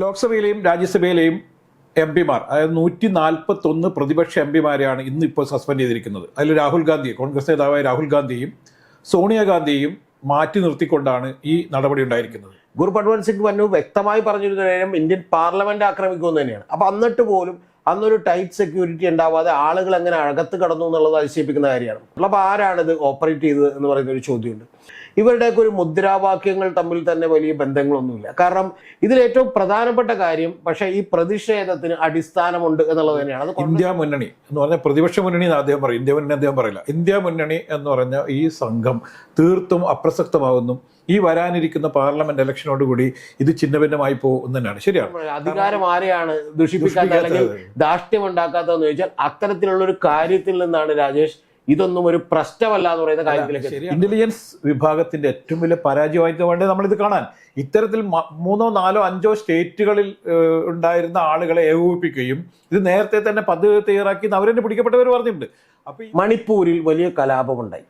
ലോക്സഭയിലെയും രാജ്യസഭയിലെയും എംപിമാർ അതായത് 141 പ്രതിപക്ഷ എംപിമാരെയാണ് ഇന്നിപ്പോൾ സസ്പെൻഡ് ചെയ്തിരിക്കുന്നത്. അതിൽ രാഹുൽ ഗാന്ധിയെ, കോൺഗ്രസ് നേതാവായ രാഹുൽ ഗാന്ധിയെയും സോണിയാഗാന്ധിയെയും മാറ്റി നിർത്തിക്കൊണ്ടാണ് ഈ നടപടി ഉണ്ടായിരിക്കുന്നത്. ഗുർപട്വന്ത് സിംഗ് പന്നു വ്യക്തമായി പറഞ്ഞിരുന്ന കാര്യം ഇന്ത്യൻ പാർലമെന്റ് ആക്രമിക്കുമെന്ന് തന്നെയാണ്. അപ്പൊ എന്നിട്ട് പോലും അന്നൊരു ടൈറ്റ് സെക്യൂരിറ്റി ഉണ്ടാവാതെ ആളുകൾ എങ്ങനെ അകത്ത് കടന്നു എന്നുള്ളത് അതിശയിപ്പിക്കുന്ന കാര്യമാണ്. അപ്പോൾ ആരാണിത് ഓപ്പറേറ്റ് ചെയ്തത് എന്ന് പറയുന്ന ഒരു ചോദ്യമുണ്ട്. ഇവരുടെയൊക്കെ ഒരു മുദ്രാവാക്യങ്ങൾ തമ്മിൽ തന്നെ വലിയ ബന്ധങ്ങളൊന്നുമില്ല. കാരണം ഇതിൽ ഏറ്റവും പ്രധാനപ്പെട്ട കാര്യം പക്ഷേ ഈ പ്രതിഷേധത്തിന് അടിസ്ഥാനമുണ്ട് എന്നുള്ളത് തന്നെയാണ്. ഇന്ത്യ മുന്നണി എന്ന് പറഞ്ഞാൽ പ്രതിപക്ഷ മുന്നണി എന്ന് അദ്ദേഹം പറയും, ഇന്ത്യ മുന്നണി അദ്ദേഹം പറയില്ല. ഇന്ത്യ മുന്നണി എന്ന് പറഞ്ഞ ഈ സംഘം തീർത്തും അപ്രസക്തമാകുന്നു. ഈ വരാനിരിക്കുന്ന പാർലമെന്റ് ഇലക്ഷനോടുകൂടി ഇത് ചിഹ്നഭിന്നമായി പോകും തന്നെയാണ്. ശരിയാണ്. അധികാരം ആരെയാണ് ദുഷിപ്പിക്കാത്ത അല്ലെങ്കിൽ ധാർഷ്ട്യം ഉണ്ടാക്കാത്തതെന്ന് ചോദിച്ചാൽ അത്തരത്തിലുള്ള ഒരു കാര്യത്തിൽ നിന്നാണ് രാജേഷ് ഇതൊന്നും ഒരു പ്രശ്നമല്ല എന്ന് പറയുന്ന കാര്യത്തിലേക്ക്. ഇന്റലിജൻസ് വിഭാഗത്തിന്റെ ഏറ്റവും വലിയ പരാജയമായിട്ട് വേണ്ടത് നമ്മളിത് കാണാൻ. ഇത്തരത്തിൽ 3, 4, 5 സ്റ്റേറ്റുകളിൽ ഉണ്ടായിരുന്ന ആളുകളെ ഏകോപിപ്പിക്കുകയും ഇത് നേരത്തെ തന്നെ പദ്ധതി തയ്യാറാക്കി അവരെന്നെ പിടിക്കപ്പെട്ടവർ പറഞ്ഞിട്ടുണ്ട്. അപ്പൊ മണിപ്പൂരിൽ വലിയ കലാപമുണ്ടായി.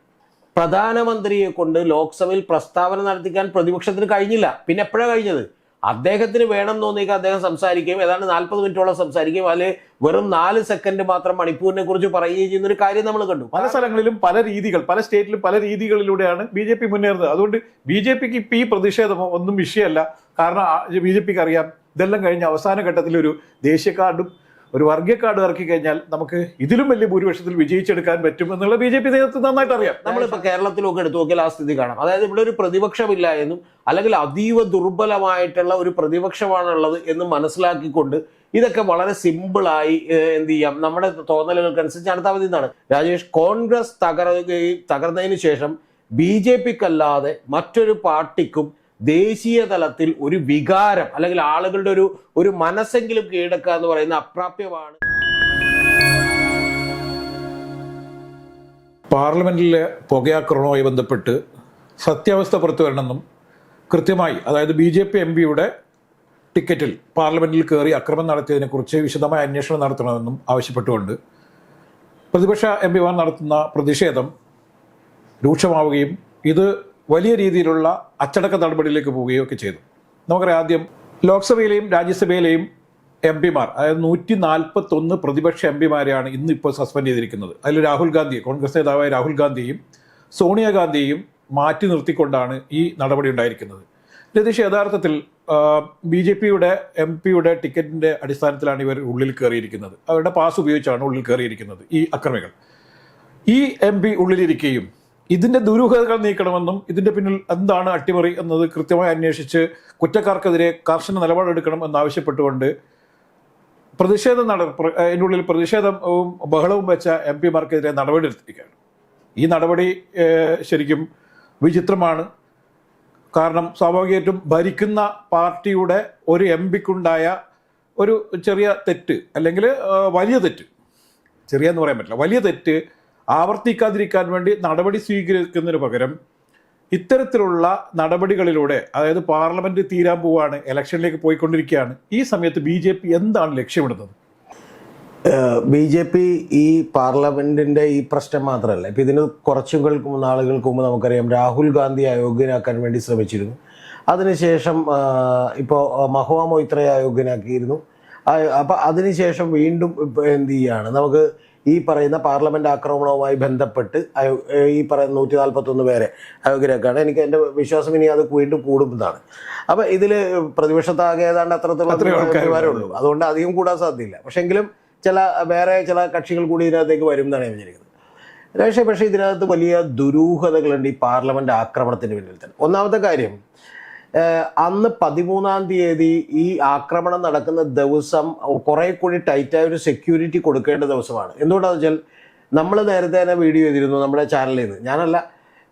പ്രധാനമന്ത്രിയെ കൊണ്ട് ലോക്സഭയിൽ പ്രസ്താവന നടത്തിക്കാൻ പ്രതിപക്ഷത്തിന് കഴിഞ്ഞില്ല. പിന്നെ എപ്പോഴാണ് കഴിഞ്ഞത്? അദ്ദേഹത്തിന് വേണം തോന്നിയൊക്കെ അദ്ദേഹം സംസാരിക്കുകയും ഏതാണ്ട് 40 മിനിറ്റോളം സംസാരിക്കുകയും അതിൽ വെറും 4 സെക്കൻഡ് മാത്രം മണിപ്പൂരിനെ കുറിച്ച് പറയുകയും ചെയ്യുന്ന ഒരു കാര്യം നമ്മൾ കണ്ടു. പല സ്ഥലങ്ങളിലും പല രീതികൾ, പല സ്റ്റേറ്റിലും പല രീതികളിലൂടെയാണ് BJP മുന്നേറുന്നത്. അതുകൊണ്ട് BJPക്ക് ഇപ്പം ഈ പ്രതിഷേധമോ ഒന്നും വിഷയമല്ല. കാരണം BJPക്ക് അറിയാം ഇതെല്ലാം കഴിഞ്ഞ അവസാന ഘട്ടത്തിൽ ഒരു ദേശീയ കാർഡും ഒരു വർഗീയ കാർഡ് ഇറക്കി കഴിഞ്ഞാൽ നമുക്ക് ഇതിലും വലിയ ഭൂരിപക്ഷത്തിൽ വിജയിച്ചെടുക്കാൻ പറ്റും എന്നുള്ള BJP നേതൃത്വം നന്നായിട്ട് അറിയാം. നമ്മളിപ്പോൾ കേരളത്തിലൊക്കെ എടുത്തു നോക്കിയാൽ ആ സ്ഥിതി കാണാം. അതായത് ഇവിടെ ഒരു പ്രതിപക്ഷമില്ല എന്നും അല്ലെങ്കിൽ അതീവ ദുർബലമായിട്ടുള്ള ഒരു പ്രതിപക്ഷമാണുള്ളത് എന്നും മനസ്സിലാക്കിക്കൊണ്ട് ഇതൊക്കെ വളരെ സിമ്പിളായി എന്ത് ചെയ്യാം, നമ്മുടെ തോന്നലുകൾക്കനുസരിച്ച് നടത്താൻ മതി എന്നാണ്. രാജേഷ്, കോൺഗ്രസ് തകർന്നതിന് ശേഷം BJPക്കല്ലാതെ മറ്റൊരു പാർട്ടിക്കും ദേശീയ തലത്തിൽ ഒരു വികാരം അല്ലെങ്കിൽ ആളുകളുടെ ഒരു മനസ്സെങ്കിലും കീഴടക്കുക എന്ന് പറയുന്ന അപ്രാപ്യമാണ്. പാർലമെന്റിലെ പുകയാക്രമണവുമായി ബന്ധപ്പെട്ട് സത്യാവസ്ഥ പുറത്തു വരണമെന്നും കൃത്യമായി, അതായത് BJP MPയുടെ ടിക്കറ്റിൽ പാർലമെന്റിൽ കയറി അക്രമം നടത്തിയതിനെക്കുറിച്ച് വിശദമായ അന്വേഷണം നടത്തണമെന്നും ആവശ്യപ്പെട്ടുകൊണ്ട് പ്രതിപക്ഷ MPമാർ നടത്തുന്ന പ്രതിഷേധം രൂക്ഷമാവുകയും ഇത് വലിയ രീതിയിലുള്ള അച്ചടക്ക നടപടിയിലേക്ക് പോവുകയും ഒക്കെ ചെയ്തു. നമുക്കറിയാം, ആദ്യം ലോക്സഭയിലെയും രാജ്യസഭയിലെയും എംപിമാർ അതായത് 141 പ്രതിപക്ഷ എംപിമാരെയാണ് ഇന്നിപ്പോൾ സസ്പെൻഡ് ചെയ്തിരിക്കുന്നത്. അതിൽ രാഹുൽ ഗാന്ധിയെ, കോൺഗ്രസ് നേതാവായ രാഹുൽ ഗാന്ധിയെയും സോണിയാഗാന്ധിയെയും മാറ്റി നിർത്തിക്കൊണ്ടാണ് ഈ നടപടി ഉണ്ടായിരിക്കുന്നത്. രതീഷ്, യഥാർത്ഥത്തിൽ BJPയുടെ MPയുടെ ടിക്കറ്റിൻ്റെ അടിസ്ഥാനത്തിലാണ് ഇവർ ഉള്ളിൽ കയറിയിരിക്കുന്നത്. അവരുടെ പാസ് ഉപയോഗിച്ചാണ് ഉള്ളിൽ കയറിയിരിക്കുന്നത് ഈ അക്രമികൾ. ഈ MP ഉള്ളിലിരിക്കുകയും ഇതിൻ്റെ ദുരൂഹതകൾ നീക്കണമെന്നും ഇതിൻ്റെ പിന്നിൽ എന്താണ് അട്ടിമറി എന്നത് കൃത്യമായി അന്വേഷിച്ച് കുറ്റക്കാർക്കെതിരെ കർശന നിലപാടെടുക്കണം എന്നാവശ്യപ്പെട്ടുകൊണ്ട് അതിൻ്റെ ഉള്ളിൽ പ്രതിഷേധവും ബഹളവും വെച്ച MPമാർക്കെതിരെ നടപടി എടുത്തിരിക്കുകയാണ്. ഈ നടപടി ശരിക്കും വിചിത്രമാണ്. കാരണം സ്വാഭാവികമായിട്ടും ഭരിക്കുന്ന പാർട്ടിയുടെ ഒരു MPക്കുണ്ടായ ഒരു ചെറിയ തെറ്റ് അല്ലെങ്കിൽ വലിയ തെറ്റ്, ചെറിയ എന്ന് പറയാൻ പറ്റില്ല, വലിയ തെറ്റ് ആവർത്തിക്കാതിരിക്കാൻ വേണ്ടി നടപടി സ്വീകരിക്കുന്നതിന് പകരം ഇത്തരത്തിലുള്ള നടപടികളിലൂടെ, അതായത് പാർലമെന്റ് തീരാൻ പോവുകയാണ്, ഇലക്ഷനിലേക്ക് പോയിക്കൊണ്ടിരിക്കുകയാണ്, ഈ സമയത്ത് BJP എന്താണ് ലക്ഷ്യമിടുന്നത്? BJP ഈ പാർലമെന്റിന്റെ ഈ പ്രശ്നം മാത്രമല്ല, ഇപ്പം ഇതിന് കുറച്ചു നാളുകൾക്ക് മുമ്പ് നമുക്കറിയാം രാഹുൽ ഗാന്ധി അയോഗ്യനാക്കാൻ വേണ്ടി ശ്രമിച്ചിരുന്നു. അതിനുശേഷം ഇപ്പോൾ മഹുവ മൊയ്ത്രയെ അയോഗ്യനാക്കിയിരുന്നു. അപ്പം അതിനുശേഷം വീണ്ടും എന്ത് ചെയ്യുകയാണ്, നമുക്ക് ഈ പറയുന്ന പാർലമെന്റ് ആക്രമണവുമായി ബന്ധപ്പെട്ട് ഈ പറയുന്ന 141 പേരെ അയോഗ്യരാക്കാണ്. എനിക്ക് എൻ്റെ വിശ്വാസം ഇനി അത് വീണ്ടും കൂടുന്നതാണ്. അപ്പം ഇതിൽ പ്രതിപക്ഷത്താകെ ഏതാണ്ട് അത്രത്തോളം ഉള്ളൂ. അതുകൊണ്ട് അധികം കൂടാൻ സാധ്യതയില്ല. പക്ഷെങ്കിലും വേറെ ചില കക്ഷികൾ കൂടി ഇതിനകത്തേക്ക് വരും എന്നാണ് ഞാൻ വിചാരിക്കുന്നത്. പക്ഷേ ഇതിനകത്ത് വലിയ ദുരൂഹതകളുണ്ട് ഈ പാർലമെന്റ് ആക്രമണത്തിന് പിന്നിൽ തന്നെ. ഒന്നാമത്തെ കാര്യം, അന്ന് 13-ാം തീയതി ഈ ആക്രമണം നടക്കുന്ന ദിവസം കുറെ കൂടി ടൈറ്റായ ഒരു സെക്യൂരിറ്റി കൊടുക്കേണ്ട ദിവസമാണ്. എന്തുകൊണ്ടാണെന്ന് വെച്ചാൽ നമ്മൾ നേരത്തെ തന്നെ വീഡിയോ ചെയ്തിരുന്നു നമ്മുടെ ചാനലിൽ നിന്ന്. ഞാനല്ല,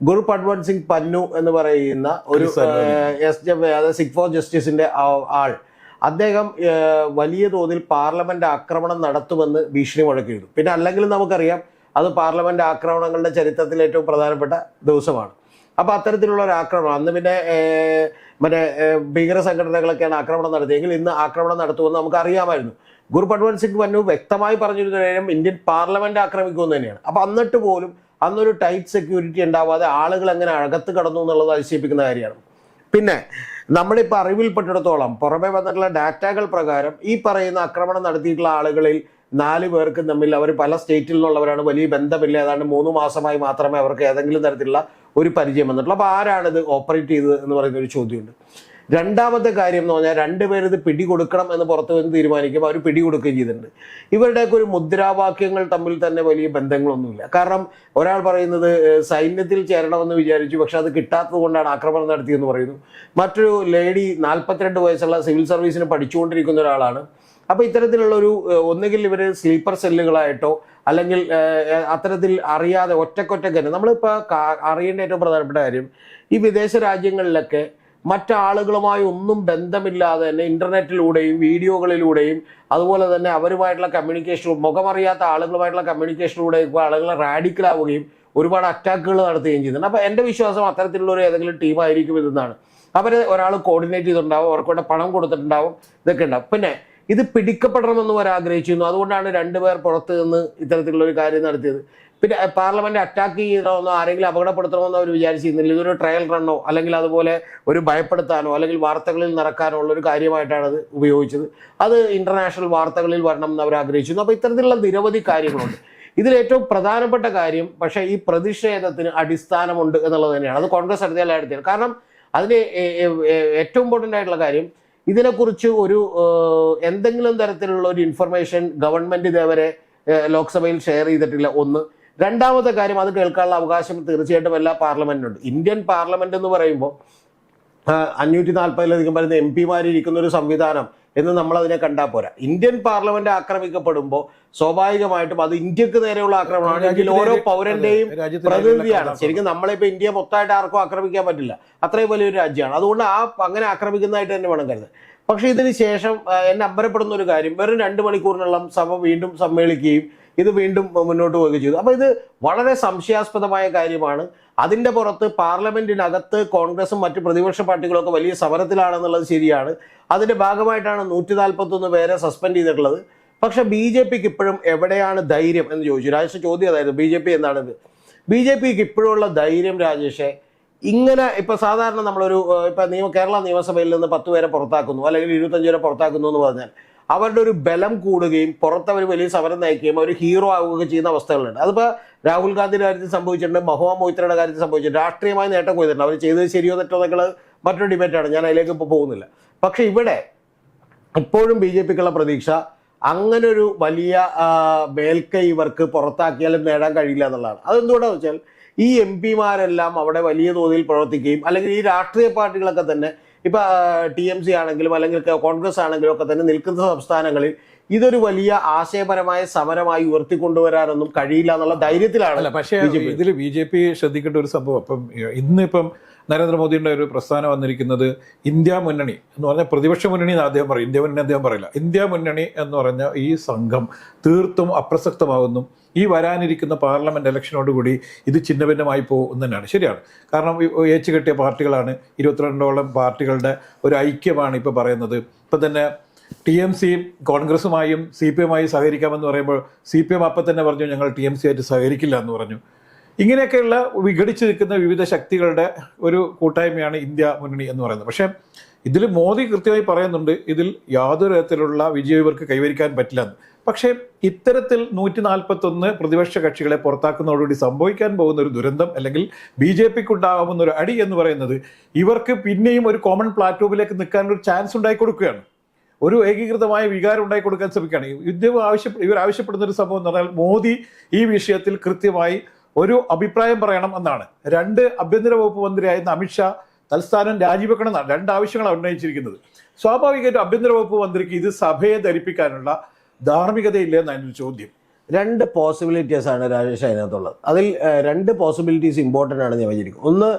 ഗുർപട്വന്ത് സിംഗ് പന്നു എന്ന് പറയുന്ന ഒരു സിഖ് ഫോർ ജസ്റ്റിസിന്റെ ആൾ, അദ്ദേഹം വലിയ തോതിൽ പാർലമെന്റ് ആക്രമണം നടത്തുമെന്ന് ഭീഷണി മുഴക്കിയിരുന്നു. പിന്നെ അല്ലെങ്കിൽ നമുക്കറിയാം അത് പാർലമെന്റ് ആക്രമണങ്ങളുടെ ചരിത്രത്തിൽ ഏറ്റവും പ്രധാനപ്പെട്ട ദിവസമാണ്. അപ്പോൾ അത്തരത്തിലുള്ള ഒരു ആക്രമണം, അന്ന് പിന്നെ മറ്റേ ഭീകര സംഘടനകളൊക്കെയാണ് ആക്രമണം നടത്തിയെങ്കിൽ ഇന്ന് ആക്രമണം നടത്തുമെന്ന് നമുക്ക് അറിയാമായിരുന്നു. ഗുർപട്വന്ത് സിംഗ് പന്നു വ്യക്തമായി പറഞ്ഞിരുന്ന കാര്യം ഇന്ത്യൻ പാർലമെന്റ് ആക്രമിക്കുമെന്ന് തന്നെയാണ്. അപ്പം എന്നിട്ട് പോലും അന്നൊരു ടൈറ്റ് സെക്യൂരിറ്റി ഉണ്ടാവാതെ ആളുകൾ എങ്ങനെ അകത്ത് കടന്നു എന്നുള്ളത് അതിശയിപ്പിക്കുന്ന കാര്യമാണ്. പിന്നെ നമ്മളിപ്പോൾ അറിവിൽപ്പെട്ടിടത്തോളം പുറമെ വന്നിട്ടുള്ള ഡാറ്റകൾ പ്രകാരം ഈ പറയുന്ന ആക്രമണം നടത്തിയിട്ടുള്ള ആളുകളിൽ 4 പേർക്ക് തമ്മിൽ അവർ പല സ്റ്റേറ്റിൽ നിന്നുള്ളവരാണ്, വലിയ ബന്ധമില്ല, ഏതാണ്ട് 3 മാസമായി മാത്രമേ അവർക്ക് ഏതെങ്കിലും തരത്തിലുള്ള ഒരു പരിചയം വന്നിട്ടുള്ളൂ. അപ്പോൾ ആരാണിത് ഓപ്പറേറ്റ് ചെയ്തത് എന്ന് പറയുന്ന ഒരു ചോദ്യമുണ്ട്. രണ്ടാമത്തെ കാര്യം എന്ന് പറഞ്ഞാൽ 2 പേര് ഇത് പിടികൊടുക്കണം എന്ന് പുറത്തു വന്ന് തീരുമാനിക്കുമ്പോൾ അവർ പിടികൊടുക്കുകയും ചെയ്തിട്ടുണ്ട്. ഇവരുടെയൊക്കെ ഒരു മുദ്രാവാക്യങ്ങൾ തമ്മിൽ തന്നെ വലിയ ബന്ധങ്ങളൊന്നുമില്ല. കാരണം ഒരാൾ പറയുന്നത് സൈന്യത്തിൽ ചേരണമെന്ന് വിചാരിച്ചു, പക്ഷെ അത് കിട്ടാത്തത് കൊണ്ടാണ് ആക്രമണം നടത്തിയെന്ന് പറയുന്നു. മറ്റൊരു ലേഡി 42 വയസ്സുള്ള സിവിൽ സർവീസിന് പഠിച്ചുകൊണ്ടിരിക്കുന്ന ഒരാളാണ്. അപ്പോൾ ഇത്തരത്തിലുള്ളൊരു ഒന്നുകിൽ ഇവർ സ്ലീപ്പർ സെല്ലുകളായിട്ടോ അല്ലെങ്കിൽ അത്തരത്തിൽ അറിയാതെ ഒറ്റക്കൊറ്റക്ക് തന്നെ നമ്മളിപ്പോൾ അറിയേണ്ട ഏറ്റവും പ്രധാനപ്പെട്ട കാര്യം, ഈ വിദേശ രാജ്യങ്ങളിലൊക്കെ മറ്റാളുകളുമായി ഒന്നും ബന്ധമില്ലാതെ തന്നെ ഇന്റർനെറ്റിലൂടെയും വീഡിയോകളിലൂടെയും അതുപോലെ തന്നെ അവരുമായിട്ടുള്ള കമ്മ്യൂണിക്കേഷൻ, മുഖമറിയാത്ത ആളുകളുമായിട്ടുള്ള കമ്മ്യൂണിക്കേഷനിലൂടെ ഇപ്പോൾ ആളുകളെ റാഡിക്കലാവുകയും ഒരുപാട് അറ്റാക്കുകൾ നടത്തുകയും ചെയ്യുന്നുണ്ട്. അപ്പോൾ എൻ്റെ വിശ്വാസം അത്തരത്തിലുള്ള ഒരു ഏതെങ്കിലും ടീമായിരിക്കും ഇതെന്നാണ്. അവരെ ഒരാൾ കോർഡിനേറ്റ് ചെയ്തിട്ടുണ്ടാവും, അവർക്കൂടെ പണം കൊടുത്തിട്ടുണ്ടാവും, ഇതൊക്കെ ഉണ്ടാവും. പിന്നെ ഇത് പിടിക്കപ്പെടണമെന്ന് അവർ ആഗ്രഹിച്ചിരുന്നു, അതുകൊണ്ടാണ് 2 പേർ പുറത്ത് നിന്ന് ഇത്തരത്തിലുള്ള ഒരു കാര്യം നടത്തിയത്. പിന്നെ പാർലമെന്റ് അറ്റാക്ക് ചെയ്യണമെന്നോ ആരെങ്കിലും അപകടപ്പെടുത്തണമെന്നോ അവർ വിചാരിച്ചിരുന്നില്ല. ഇതൊരു ട്രയൽ റണ്ണോ അല്ലെങ്കിൽ അതുപോലെ ഒരു ഭയപ്പെടുത്താനോ അല്ലെങ്കിൽ വാർത്തകളിൽ നടക്കാനോ ഉള്ള ഒരു കാര്യമായിട്ടാണ് അത് ഉപയോഗിച്ചത്. അത് ഇന്റർനാഷണൽ വാർത്തകളിൽ വരണം എന്ന് അവർ ആഗ്രഹിച്ചിരുന്നു. അപ്പോൾ ഇത്തരത്തിലുള്ള നിരവധി കാര്യങ്ങളുണ്ട്. ഇതിൽ ഏറ്റവും പ്രധാനപ്പെട്ട കാര്യം പക്ഷേ ഈ പ്രതിഷേധത്തിന് അടിസ്ഥാനമുണ്ട് എന്നുള്ളത് തന്നെയാണ്. അത് കോൺഗ്രസ് എടുത്തിയാണ്. കാരണം അതിന് ഏറ്റവും ഇമ്പോർട്ടൻ്റ് ആയിട്ടുള്ള കാര്യം, ഇതിനെക്കുറിച്ച് ഒരു എന്തെങ്കിലും തരത്തിലുള്ള ഒരു ഇൻഫർമേഷൻ ഗവൺമെന്റ് ഇതേവരെ ലോക്സഭയിൽ ഷെയർ ചെയ്തിട്ടില്ല. ഒന്ന്. രണ്ടാമത്തെ കാര്യം, അത് കേൾക്കാനുള്ള അവകാശം തീർച്ചയായിട്ടും എല്ലാ പാർലമെന്റിനുണ്ട്. ഇന്ത്യൻ പാർലമെന്റ് എന്ന് പറയുമ്പോൾ 540-ലധികം വരുന്ന MP ഇരിക്കുന്ന ഒരു സംവിധാനം എന്ന് നമ്മൾ അതിനെ കണ്ടാൽ പോരാ. ഇന്ത്യൻ പാർലമെന്റ് ആക്രമിക്കപ്പെടുമ്പോൾ സ്വാഭാവികമായിട്ടും അത് ഇന്ത്യക്ക് നേരെയുള്ള ആക്രമണമാണ്. ഇന്ത്യയിൽ ഓരോ പൗരന്റെയും പ്രതിനിധിയാണ്. ശരിക്കും നമ്മളിപ്പോൾ ഇന്ത്യ മൊത്തമായിട്ട് ആർക്കും ആക്രമിക്കാൻ പറ്റില്ല, അത്രയും വലിയൊരു രാജ്യമാണ്. അതുകൊണ്ട് അങ്ങനെ ആക്രമിക്കുന്നതായിട്ട് തന്നെ വേണം കരുതാൻ. പക്ഷെ ഇതിന് ശേഷം എന്നെ അമ്പരപ്പെടുന്ന ഒരു കാര്യം, വെറും 2 മണിക്കൂറിനുള്ള സഭ വീണ്ടും സമ്മേളിക്കുകയും ഇത് വീണ്ടും മുന്നോട്ട് പോവുകയും ചെയ്തു. അപ്പോൾ ഇത് വളരെ സംശയാസ്പദമായ കാര്യമാണ്. അതിൻ്റെ പുറത്ത് പാർലമെന്റിനകത്ത് കോൺഗ്രസും മറ്റ് പ്രതിപക്ഷ പാർട്ടികളൊക്കെ വലിയ സമരത്തിലാണെന്നുള്ളത് ശരിയാണ്. അതിൻ്റെ ഭാഗമായിട്ടാണ് 141 പേരെ സസ്പെൻഡ് ചെയ്തിട്ടുള്ളത്. പക്ഷെ BJPക്ക് ഇപ്പോഴും എവിടെയാണ് ധൈര്യം എന്ന് ചോദിച്ചു. രാജേഷ് ചോദ്യം അതായിരുന്നു, BJP എന്താണിത്? BJPക്ക് ഇപ്പോഴുള്ള ധൈര്യം രാജേഷെ, ഇങ്ങനെ ഇപ്പൊ സാധാരണ നമ്മളൊരു ഇപ്പൊ കേരള നിയമസഭയിൽ നിന്ന് 10 പേരെ പുറത്താക്കുന്നു അല്ലെങ്കിൽ 25 പേരെ പുറത്താക്കുന്നു എന്ന് പറഞ്ഞാൽ അവരുടെ ഒരു ബലം കൂടുകയും പുറത്തവർ വലിയ സമരം നയിക്കുകയും അവർ ഹീറോ ആവുകയൊക്കെ ചെയ്യുന്ന അവസ്ഥകളുണ്ട്. അതിപ്പോൾ രാഹുൽ ഗാന്ധിയുടെ കാര്യത്തിൽ സംഭവിച്ചിട്ടുണ്ട്, മഹുവ മൊയ്ത്രയുടെ കാര്യത്തിൽ സംഭവിച്ചിട്ടുണ്ട്. രാഷ്ട്രീയമായ നേട്ടം കൊയ്തിട്ടുണ്ട്. അവർ ചെയ്തത് ശരിയോ തെറ്റോ എന്നൊക്കെ മറ്റൊരു ഡിബേറ്റാണ്, ഞാൻ അതിലേക്ക് ഇപ്പോൾ പോകുന്നില്ല. പക്ഷെ ഇവിടെ ഇപ്പോഴും BJPക്കുള്ള പ്രതീക്ഷ അങ്ങനൊരു വലിയ മേൽക്കൈ ഇവർക്ക് പുറത്താക്കിയാലും നേടാൻ കഴിയില്ല എന്നുള്ളതാണ്. അതെന്തുകൊണ്ടാന്ന് വെച്ചാൽ ഈ MP അവിടെ വലിയ തോതിൽ പ്രവർത്തിക്കുകയും അല്ലെങ്കിൽ ഈ രാഷ്ട്രീയ പാർട്ടികളൊക്കെ തന്നെ ഇപ്പൊ TMC ആണെങ്കിലും അല്ലെങ്കിൽ കോൺഗ്രസ് ആണെങ്കിലും ഒക്കെ തന്നെ നിൽക്കുന്ന സംസ്ഥാനങ്ങളിൽ ഇതൊരു വലിയ ആശയപരമായ സമരമായി ഉയർത്തിക്കൊണ്ടുവരാനൊന്നും കഴിയില്ല എന്നുള്ള ധൈര്യത്തിലാണ്. പക്ഷേ ഇതിൽ BJP ശ്രദ്ധിക്കേണ്ട ഒരു സംഭവം, ഇപ്പം ഇന്നിപ്പം നരേന്ദ്രമോദിയുടെ ഒരു പ്രസ്ഥാനം വന്നിരിക്കുന്നത് ഇന്ത്യ മുന്നണി എന്ന് പറഞ്ഞാൽ പ്രതിപക്ഷ മുന്നണി എന്ന് അദ്ദേഹം പറയും, ഇന്ത്യ മുന്നണി അദ്ദേഹം പറയില്ല. ഇന്ത്യ മുന്നണി എന്ന് പറഞ്ഞ ഈ സംഘം തീർത്തും അപ്രസക്തമാകുന്നു. ഈ വരാനിരിക്കുന്ന പാർലമെന്റ് ഇലക്ഷനോടുകൂടി ഇത് ഛിന്നഭിന്നമായി പോകും തന്നെയാണ്. ശരിയാണ്. കാരണം ഏച്ചു കെട്ടിയ പാർട്ടികളാണ്, 22ഓളം പാർട്ടികളുടെ ഒരു ഐക്യമാണ് ഇപ്പോൾ പറയുന്നത്. ഇപ്പം തന്നെ TMCയും കോൺഗ്രസുമായും CPM സഹകരിക്കാമെന്ന് പറയുമ്പോൾ CPM അപ്പം തന്നെ പറഞ്ഞു ഞങ്ങൾ TMC ആയിട്ട് സഹകരിക്കില്ല എന്ന് പറഞ്ഞു. ഇങ്ങനെയൊക്കെയുള്ള വിഘടിച്ച് നിൽക്കുന്ന വിവിധ ശക്തികളുടെ ഒരു കൂട്ടായ്മയാണ് ഇന്ത്യ മുന്നണി എന്ന് പറയുന്നത്. പക്ഷേ ഇതിൽ മോദി കൃത്യമായി പറയുന്നുണ്ട് ഇതിൽ യാതൊരു തരത്തിലുള്ള വിജയം ഇവർക്ക് കൈവരിക്കാൻ പറ്റില്ല എന്ന്. പക്ഷേ ഇത്തരത്തിൽ 141 പ്രതിപക്ഷ കക്ഷികളെ പുറത്താക്കുന്നതോടുകൂടി സംഭവിക്കാൻ പോകുന്ന ഒരു ദുരന്തം അല്ലെങ്കിൽ BJPക്ക് ഉണ്ടാകാവുന്ന ഒരു അടി എന്ന് പറയുന്നത് ഇവർക്ക് പിന്നെയും ഒരു കോമൺ പ്ലാറ്റ്ഫോമിലേക്ക് നിൽക്കാനൊരു ചാൻസ് ഉണ്ടാക്കി കൊടുക്കുകയാണ്. ഒരു ഏകീകൃതമായ വികാരം ഉണ്ടാക്കി കൊടുക്കാൻ ശ്രമിക്കുകയാണ്. ഇവർ ആവശ്യപ്പെടുന്ന ഒരു സംഭവം എന്ന് പറഞ്ഞാൽ മോദി ഈ വിഷയത്തിൽ കൃത്യമായി ഒരു അഭിപ്രായം പറയണം എന്നാണ്. 2 ആഭ്യന്തര വകുപ്പ് മന്ത്രിയായിരുന്ന അമിത്ഷാ തൽസ്ഥാനം രാജിവെക്കണം എന്നാണ് 2 ആവശ്യങ്ങളാണ് ഉന്നയിച്ചിരിക്കുന്നത്. സ്വാഭാവികമായിട്ടും ആഭ്യന്തര വകുപ്പ് മന്ത്രിക്ക് ഇത് സഭയെ ധരിപ്പിക്കാനുള്ള ധാർമ്മികതയില്ല എന്നൊരു ചോദ്യം. 2 പോസിബിലിറ്റീസാണ് രാജേഷ് അതിനകത്തുള്ളത്. അതിൽ 2 പോസിബിലിറ്റീസ് ഇമ്പോർട്ടൻ്റ് ആണ് ഞാൻ വിചാരിക്കും. ഒന്ന്,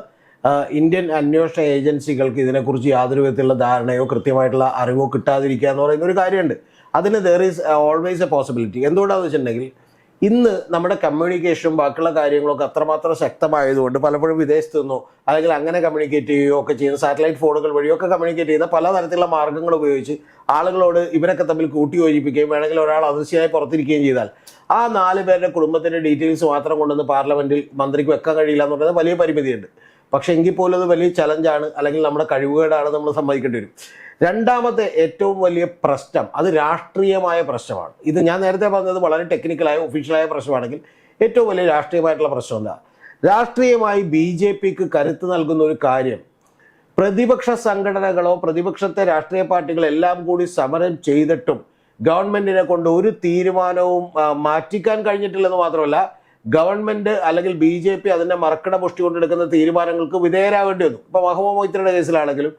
ഇന്ത്യൻ അന്വേഷണ ഏജൻസികൾക്ക് ഇതിനെക്കുറിച്ച് യാതൊരു വിധത്തിലുള്ള ധാരണയോ കൃത്യമായിട്ടുള്ള അറിവോ കിട്ടാതിരിക്കുക എന്ന് പറയുന്ന ഒരു കാര്യമുണ്ട്. അതിന് there is always A possibility. എന്തുകൊണ്ടാണെന്ന് വെച്ചിട്ടുണ്ടെങ്കിൽ ഇന്ന് നമ്മുടെ കമ്മ്യൂണിക്കേഷനും ബാക്കിയുള്ള കാര്യങ്ങളൊക്കെ അത്രമാത്രം ശക്തമായതുകൊണ്ട് പലപ്പോഴും വിദേശത്ത് നിന്നോ അല്ലെങ്കിൽ അങ്ങനെ കമ്മ്യൂണിക്കേറ്റ് ചെയ്യുകയോ ഒക്കെ ചെയ്യുന്ന സാറ്റലൈറ്റ് ഫോണുകൾ വഴിയൊക്കെ കമ്മ്യൂണിക്കേറ്റ് ചെയ്യുന്ന പലതരത്തിലുള്ള മാർഗ്ഗങ്ങൾ ഉപയോഗിച്ച് ആളുകളോട് ഇവരൊക്കെ തമ്മിൽ കൂട്ടിയോജിപ്പിക്കുകയും വേണമെങ്കിൽ ഒരാൾ അദൃശ്യമായി പുറത്തിരിക്കുകയും ചെയ്താൽ ആ 4 പേരുടെ കുടുംബത്തിൻ്റെ ഡീറ്റെയിൽസ് മാത്രം കൊണ്ടുവന്ന് പാർലമെന്റിൽ മന്ത്രിക്ക് വെക്കാൻ കഴിയില്ല എന്ന് പറയുന്നത് വലിയ പരിമിതിയുണ്ട്. പക്ഷെ എങ്കിൽ പോലും അത് വലിയ ചലഞ്ചാണ്, അല്ലെങ്കിൽ നമ്മുടെ കഴിവുകേടാണ് നമ്മൾ സമ്മതിക്കേണ്ടി വരും. രണ്ടാമത്തെ ഏറ്റവും വലിയ പ്രശ്നം അത് രാഷ്ട്രീയമായ പ്രശ്നമാണ്. ഇത് ഞാൻ നേരത്തെ പറഞ്ഞത് വളരെ ടെക്നിക്കലായ ഒഫീഷ്യലായ പ്രശ്നമാണെങ്കിൽ ഏറ്റവും വലിയ രാഷ്ട്രീയമായിട്ടുള്ള പ്രശ്നം എന്താ? രാഷ്ട്രീയമായി BJPക്ക് കരുത്ത് നൽകുന്ന ഒരു കാര്യം, പ്രതിപക്ഷ സംഘടനകളോ പ്രതിപക്ഷത്തെ രാഷ്ട്രീയ പാർട്ടികളോ എല്ലാം കൂടി സമരം ചെയ്തിട്ടും ഗവൺമെന്റിനെ കൊണ്ട് ഒരു തീരുമാനവും മാറ്റിക്കാൻ കഴിഞ്ഞിട്ടില്ലെന്ന് മാത്രമല്ല, ഗവൺമെന്റ് അല്ലെങ്കിൽ BJP അതിന്റെ മറക്കട പുഷ്ടി കൊണ്ടെടുക്കുന്ന തീരുമാനങ്ങൾക്ക് വിധേയരാകേണ്ടി വന്നു. ഇപ്പൊ മഹബൂബ മൊയ്ത്രയുടെ കേസിലാണെങ്കിലും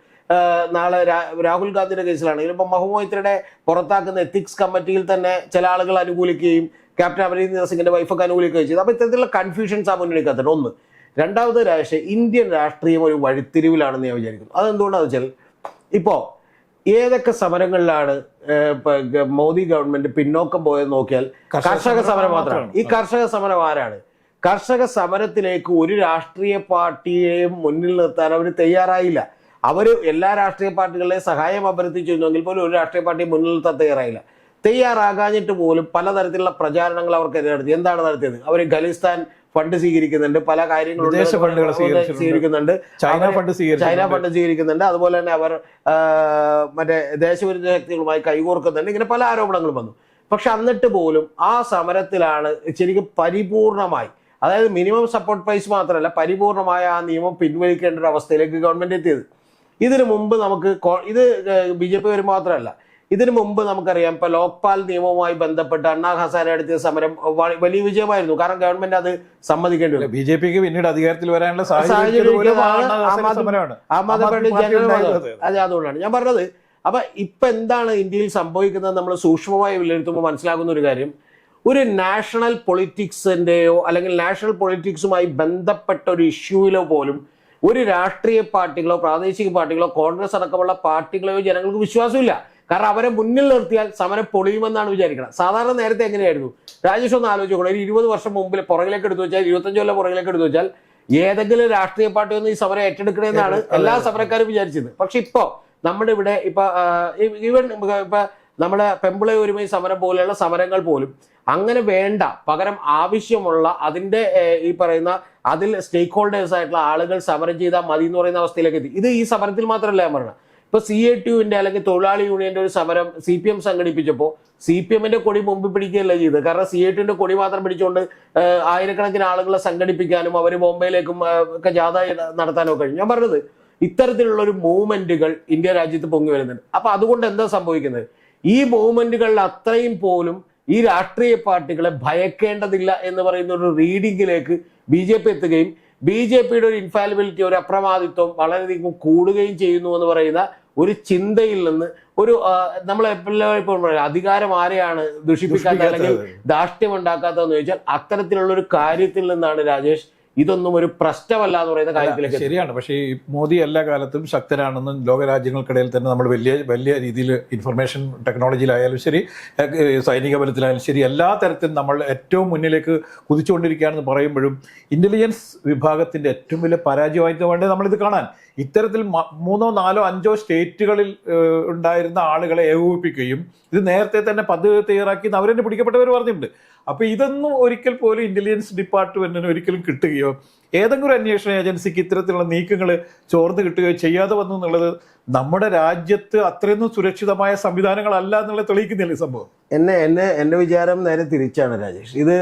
നാളെ രാഹുൽ ഗാന്ധിയുടെ കേസിലാണെങ്കിലും ഇപ്പൊ മഹബൂബ മൊയ്ത്രയുടെ പുറത്താക്കുന്ന എത്തിക്സ് കമ്മിറ്റിയിൽ തന്നെ ചില ആളുകൾ അനുകൂലിക്കുകയും ക്യാപ്റ്റൻ അമരീന്ദർ സിംഗിന്റെ വൈഫൊക്കെ അനുകൂലിക്കുകയും ചെയ്തു. അപ്പൊ ഇത്തരത്തിലുള്ള കൺഫ്യൂഷൻസ് ആ മുന്നണിക്കകത്തുണ്ട്. ഒന്ന്. രണ്ടാമത് ഇന്ത്യൻ രാഷ്ട്രീയം ഒരു വഴിത്തിരിവിലാണെന്ന് ഞാൻ വിചാരിക്കുന്നു. അതെന്തുകൊണ്ടാണെന്ന് വെച്ചാൽ ഇപ്പോൾ ഏതൊക്കെ സമരങ്ങളിലാണ് മോദി ഗവൺമെന്റ് പിന്നോക്കം പോയെന്ന് നോക്കിയാൽ കർഷക സമരം മാത്രമാണ്. ഈ കർഷക സമരം ആരാണ്? കർഷക സമരത്തിലേക്ക് ഒരു രാഷ്ട്രീയ പാർട്ടിയെയും മുന്നിൽ നിർത്താൻ അവർ തയ്യാറായില്ല. അവര് എല്ലാ രാഷ്ട്രീയ പാർട്ടികളെയും സഹായം അഭ്യർത്ഥിച്ചിരുന്നെങ്കിൽ പോലും ഒരു രാഷ്ട്രീയ പാർട്ടി മുന്നിൽ നിർത്താൻ തയ്യാറായില്ല. തയ്യാറാകാഞ്ഞിട്ട് പോലും പലതരത്തിലുള്ള പ്രചാരണങ്ങൾ അവർക്ക് നടത്തി. എന്താണ് നടത്തിയത്? അവർ ഖലിസ്ഥാൻ ഫണ്ട് സ്വീകരിക്കുന്നുണ്ട്, പല കാര്യങ്ങളും സ്വീകരിക്കുന്നുണ്ട്, ചൈന ഫണ്ട് സ്വീകരിക്കുന്നുണ്ട്, അതുപോലെ തന്നെ അവർ മറ്റേ ദേശവിരുദ്ധ ശക്തികളുമായി കൈകോർക്കുന്നുണ്ട്. ഇങ്ങനെ പല ആരോപണങ്ങളും വന്നു. പക്ഷെ എന്നിട്ട് പോലും ആ സമരത്തിലാണ് ശരിക്കും പരിപൂർണമായി, അതായത് മിനിമം സപ്പോർട്ട് പ്രൈസ് മാത്രമല്ല പരിപൂർണമായ ആ നിയമം പിൻവലിക്കേണ്ട ഒരു അവസ്ഥയിലേക്ക് ഗവൺമെന്റ് എത്തിയത്. ഇതിനു മുമ്പ് നമുക്ക് ഇത് BJP വരും മാത്രമല്ല, ഇതിനു മുമ്പ് നമുക്കറിയാം ഇപ്പൊ ലോക്പാൽ നിയമവുമായി ബന്ധപ്പെട്ട് അണ്ണാ ഹസാരെ നടത്തിയ സമരം വലിയ വിജയമായിരുന്നു. കാരണം ഗവൺമെന്റ് അത് സമ്മതിക്കേണ്ടി വരും. BJPക്ക് പിന്നീട് അധികാരത്തിൽ വരാനുള്ള അതെ, അതുകൊണ്ടാണ് ഞാൻ പറഞ്ഞത്. അപ്പൊ ഇപ്പൊ എന്താണ് ഇന്ത്യയിൽ സംഭവിക്കുന്നത് നമ്മൾ സൂക്ഷ്മമായി വിലയിരുത്തുമ്പോൾ മനസ്സിലാകുന്ന ഒരു കാര്യം, ഒരു നാഷണൽ പൊളിറ്റിക്സിന്റെയോ അല്ലെങ്കിൽ നാഷണൽ പൊളിറ്റിക്സുമായി ബന്ധപ്പെട്ട ഒരു ഇഷ്യൂവിലോ പോലും ഒരു രാഷ്ട്രീയ പാർട്ടികളോ പ്രാദേശിക പാർട്ടികളോ കോൺഗ്രസ് അടക്കമുള്ള പാർട്ടികളെയോ ജനങ്ങൾക്ക് വിശ്വാസമില്ല. കാരണം അവരെ മുന്നിൽ നിർത്തിയാൽ സമരം പൊളിയുമെന്നാണ് വിചാരിക്കുന്നത്. സാധാരണ നേരത്തെ എങ്ങനെയായിരുന്നു? രാജേഷ് ഒന്ന് ആലോചിക്കണം. ഒരു 20 വർഷം മുമ്പിൽ പുറകിലേക്ക് എടുത്തു വെച്ചാൽ, 25 കൊല്ലം പുറകിലേക്ക് എടുത്തു വെച്ചാൽ ഏതെങ്കിലും രാഷ്ട്രീയ പാർട്ടി ഒന്ന് ഈ സമരം ഏറ്റെടുക്കണമെന്നാണ് എല്ലാ സമരക്കാരും വിചാരിച്ചത്. പക്ഷെ ഇപ്പോ നമ്മുടെ ഇവിടെ ഇപ്പൊ നമ്മുടെ പെമ്പിള ഒരുമൈ സമരം പോലെയുള്ള സമരങ്ങൾ പോലും അങ്ങനെ വേണ്ട, പകരം ആവശ്യമുള്ള അതിന്റെ ഈ പറയുന്ന അതിൽ സ്റ്റേക്ക് ഹോൾഡേഴ്സ് ആയിട്ടുള്ള ആളുകൾ സമരം ചെയ്താൽ മതി എന്ന് പറയുന്ന അവസ്ഥയിലേക്ക് എത്തി. ഇത് ഈ സമരത്തിൽ മാത്രമല്ല ഞാൻ പറഞ്ഞത്. ഇപ്പൊ CATUവിന്റെ അല്ലെങ്കിൽ തൊഴിലാളി യൂണിയന്റെ ഒരു സമരം CPM സംഘടിപ്പിച്ചപ്പോൾ CPMന്റെ കൊടി മുമ്പിൽ പിടിക്കുകയല്ല ചെയ്തത്. കാരണം CATUവിന്റെ കൊടി മാത്രം പിടിച്ചുകൊണ്ട് ആയിരക്കണക്കിന് ആളുകളെ സംഘടിപ്പിക്കാനും അവർ ബോംബെയിലേക്കും ഒക്കെ ജാഥ നടത്താനും ഒക്കെ കഴിഞ്ഞു. ഞാൻ പറഞ്ഞത് ഇത്തരത്തിലുള്ള ഒരു മൂവ്മെന്റുകൾ ഇന്ത്യ രാജ്യത്ത് പൊങ്ങി വരുന്നുണ്ട്. അപ്പൊ അതുകൊണ്ട് എന്താ സംഭവിക്കുന്നത്? ഈ മൂവ്മെന്റുകളിൽ അത്രയും പോലും ഈ രാഷ്ട്രീയ പാർട്ടികളെ ഭയക്കേണ്ടതില്ല എന്ന് പറയുന്ന ഒരു റീഡിങ്ങിലേക്ക് BJP എത്തുകയും BJPയുടെ ഒരു ഇൻഫാലിബിലിറ്റി, ഒരു അപ്രമാദിത്വം വളരെയധികം കൂടുകയും ചെയ്യുന്നു എന്ന് പറയുന്ന ഒരു ചിന്തയിൽ നിന്ന് ഒരു നമ്മളെപ്പോഴും അധികാരം ആരെയാണ് ദുഷിപ്പിക്കാത്ത അല്ലെങ്കിൽ ധാർഷ്ട്യം ഉണ്ടാക്കാത്തതെന്ന് ചോദിച്ചാൽ അത്തരത്തിലുള്ള ഒരു കാര്യത്തിൽ നിന്നാണ് രാജേഷ് ഇതൊന്നും ഒരു പ്രശ്നമല്ല എന്ന് പറയുന്ന കാര്യത്തിലേക്ക്. ശരിയാണ്. പക്ഷേ ഈ മോദി എല്ലാ കാലത്തും ശക്തനാണെന്നും ലോകരാജ്യങ്ങൾക്കിടയിൽ തന്നെ നമ്മൾ വലിയ രീതിയിൽ ഇൻഫർമേഷൻ ടെക്നോളജിയിലായാലും ശരി, സൈനിക ബലത്തിലായാലും ശരി, എല്ലാ തരത്തിലും നമ്മൾ ഏറ്റവും മുന്നിലേക്ക് കുതിച്ചുകൊണ്ടിരിക്കുകയാണെന്ന് പറയുമ്പോഴും ഇന്റലിജൻസ് വിഭാഗത്തിന്റെ ഏറ്റവും വലിയ പരാജയമായിട്ട് വേണ്ടേ നമ്മളിത് കാണാൻ. ഇത്തരത്തിൽ 3, 4, 5 സ്റ്റേറ്റുകളിൽ ഉണ്ടായിരുന്ന ആളുകളെ ഏകോപിപ്പിക്കുകയും ഇത് നേരത്തെ തന്നെ പദ്ധതി തയ്യാറാക്കി അവരെന്നെ പിടിക്കപ്പെട്ടവർ പറഞ്ഞിട്ടുണ്ട്. അപ്പൊ ഇതൊന്നും ഒരിക്കൽ പോലും ഇന്റലിജൻസ് ഡിപ്പാർട്ട്മെന്റിന് ഒരിക്കലും കിട്ടുകയോ ഏതെങ്കിലും അന്വേഷണ ഏജൻസിക്ക് ഇത്തരത്തിലുള്ള നീക്കങ്ങൾ ചോർന്ന് കിട്ടുകയോ ചെയ്യാതെ വന്നു എന്നുള്ളത് നമ്മുടെ രാജ്യത്ത് അത്രയൊന്നും സുരക്ഷിതമായ സംവിധാനങ്ങളല്ല എന്നുള്ളത് തെളിയിക്കുന്നില്ല ഈ സംഭവം. എന്റെ വിചാരം നേരെ തിരിച്ചാണ് രാജേഷ്. ഇത്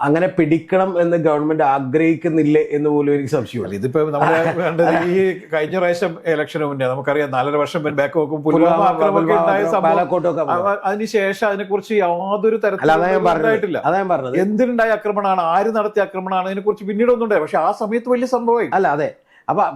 അങ്ങനെ പിടിക്കണം എന്ന് ഗവൺമെന്റ് ആഗ്രഹിക്കുന്നില്ലേ എന്ന് പോലും എനിക്ക് സംശയമുണ്ട്. ഇതിപ്പോ നമ്മുടെ വേണ്ടത് ഈ കഴിഞ്ഞ പ്രാവശ്യം ഇലക്ഷന് മുന്നേ നമുക്കറിയാം 4.5 വർഷം ബാക്ക് നോക്കും പുൽവാമ ആക്രമണമൊക്കെ ഉണ്ടായ സംഭവം. അതിനുശേഷം അതിനെക്കുറിച്ച് യാതൊരു തരത്തിലും അതാ പറഞ്ഞത്. എന്തിനുണ്ടായ ആക്രമണമാണ്, ആര് നടത്തിയ ആക്രമണമാണ്, അതിനെക്കുറിച്ച് പിന്നീട് ഒന്നും ഉണ്ടായി. പക്ഷെ ആ സമയത്ത് വലിയ സംഭവമായി അല്ല. അതെ.